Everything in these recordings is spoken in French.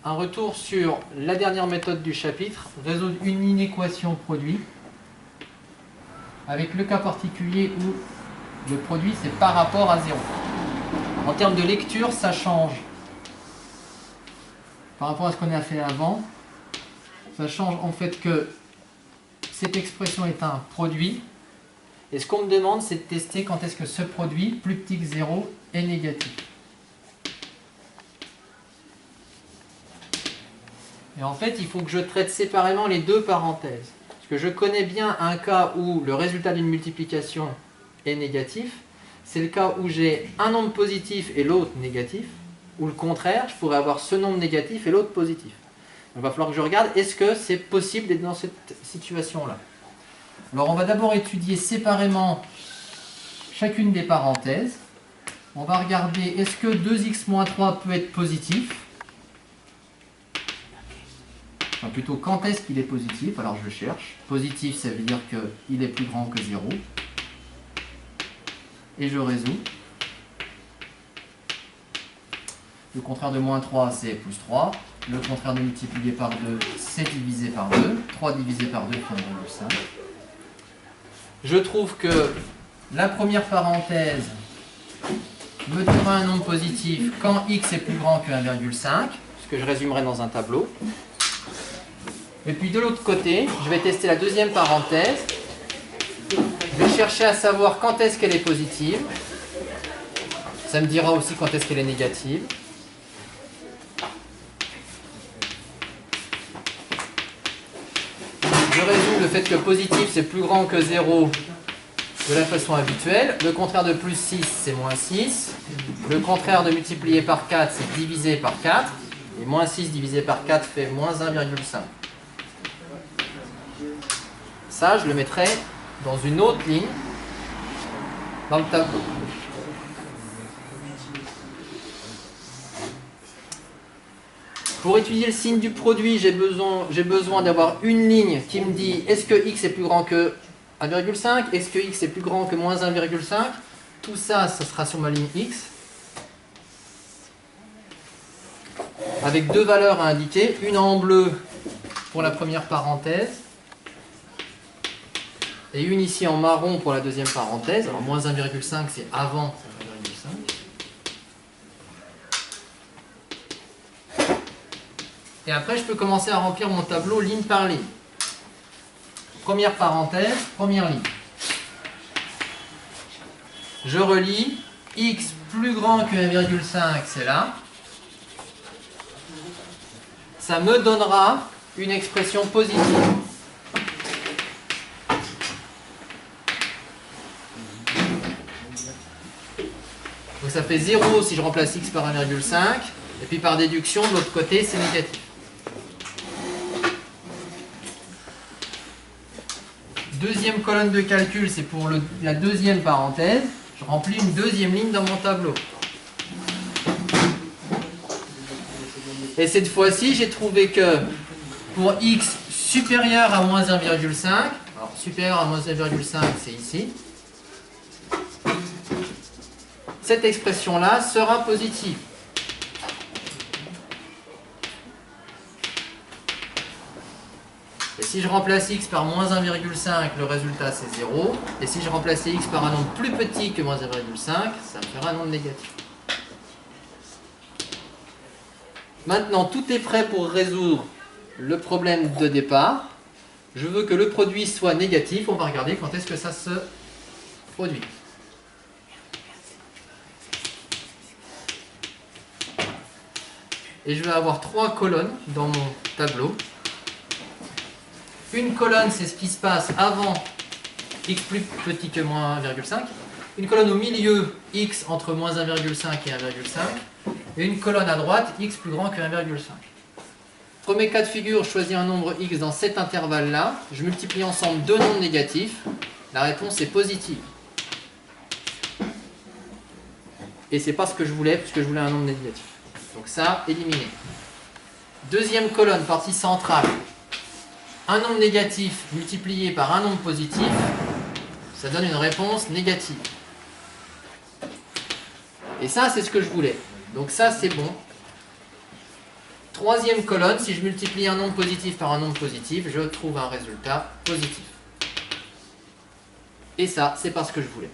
Un retour sur la dernière méthode du chapitre, résoudre une inéquation produit, avec le cas particulier où le produit c'est par rapport à 0. En termes de lecture, ça change. Par rapport à ce qu'on a fait avant, ça change en fait que cette expression est un produit. Et ce qu'on me demande, c'est de tester quand est-ce que ce produit, plus petit que 0, est négatif. Et en fait, il faut que je traite séparément les deux parenthèses. Parce que je connais bien un cas où le résultat d'une multiplication est négatif. C'est le cas où j'ai un nombre positif et l'autre négatif. Ou le contraire, je pourrais avoir ce nombre négatif et l'autre positif. Donc il va falloir que je regarde, est-ce que c'est possible d'être dans cette situation-là? Alors on va d'abord étudier séparément chacune des parenthèses. On va regarder, est-ce que 2x-3 peut être positif? Enfin, plutôt, quand est-ce qu'il est positif? Alors je cherche. Positif, ça veut dire qu'il est plus grand que 0. Et je résous. Le contraire de moins 3, c'est plus 3. Le contraire de multiplier par 2, c'est divisé par 2. 3 divisé par 2 fait 1,5. Je trouve que la première parenthèse me donnera un nombre positif quand x est plus grand que 1,5, ce que je résumerai dans un tableau. Et puis de l'autre côté, je vais tester la deuxième parenthèse. Je vais chercher à savoir quand est-ce qu'elle est positive. Ça me dira aussi quand est-ce qu'elle est négative. Je résous le fait que positif c'est plus grand que 0 de la façon habituelle. Le contraire de plus 6 c'est moins 6. Le contraire de multiplier par 4 c'est diviser par 4. Et moins 6 divisé par 4 fait moins 1,5. Ça, je le mettrai dans une autre ligne dans le tableau. Pour étudier le signe du produit, j'ai besoin d'avoir une ligne qui me dit est-ce que x est plus grand que 1,5, est-ce que x est plus grand que moins 1,5. Tout ça, ça sera sur ma ligne x. Avec deux valeurs à indiquer, une en bleu pour la première parenthèse, et une ici en marron pour la deuxième parenthèse. Alors moins 1,5 c'est avant 1,5. Et après je peux commencer à remplir mon tableau ligne par ligne. Première parenthèse, première ligne. Je relis, x plus grand que 1,5 c'est là. Ça me donnera une expression positive. Donc ça fait 0 si je remplace x par 1,5. Et puis par déduction, de l'autre côté, c'est négatif. Deuxième colonne de calcul, c'est pour la deuxième parenthèse. Je remplis une deuxième ligne dans mon tableau. Et cette fois-ci, j'ai trouvé que pour x supérieur à moins 1,5, alors supérieur à moins 1,5, c'est ici, cette expression-là sera positive. Et si je remplace x par moins 1,5, le résultat c'est 0. Et si je remplaçais x par un nombre plus petit que moins 1,5, ça me fera un nombre négatif. Maintenant, tout est prêt pour résoudre le problème de départ. Je veux que le produit soit négatif. On va regarder quand est-ce que ça se produit. Et je vais avoir trois colonnes dans mon tableau. Une colonne, c'est ce qui se passe avant x plus petit que moins 1,5. Une colonne au milieu, x entre moins 1,5 et 1,5. Et une colonne à droite, x plus grand que 1,5. Premier cas de figure, je choisis un nombre x dans cet intervalle-là. Je multiplie ensemble deux nombres négatifs. La réponse est positive. Et c'est pas ce que je voulais, puisque je voulais un nombre négatif. Donc ça, éliminé. Deuxième colonne, partie centrale. Un nombre négatif multiplié par un nombre positif, ça donne une réponse négative. Et ça, c'est ce que je voulais. Donc ça, c'est bon. Troisième colonne, si je multiplie un nombre positif par un nombre positif, je trouve un résultat positif. Et ça, c'est pas ce que je voulais.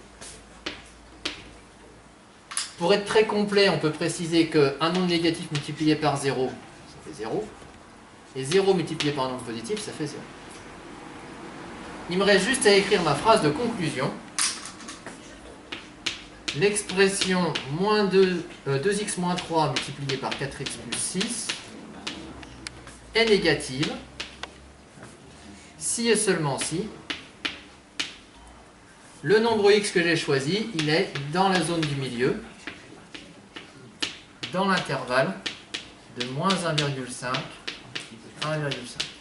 Pour être très complet, on peut préciser qu'un nombre négatif multiplié par 0, ça fait 0. Et 0 multiplié par un nombre positif, ça fait 0. Il me reste juste à écrire ma phrase de conclusion. L'expression 2x moins 3 multiplié par 4x plus 6 est négative si et seulement si le nombre x que j'ai choisi, il est dans la zone du milieu, dans l'intervalle de moins 1,5 à 1,5.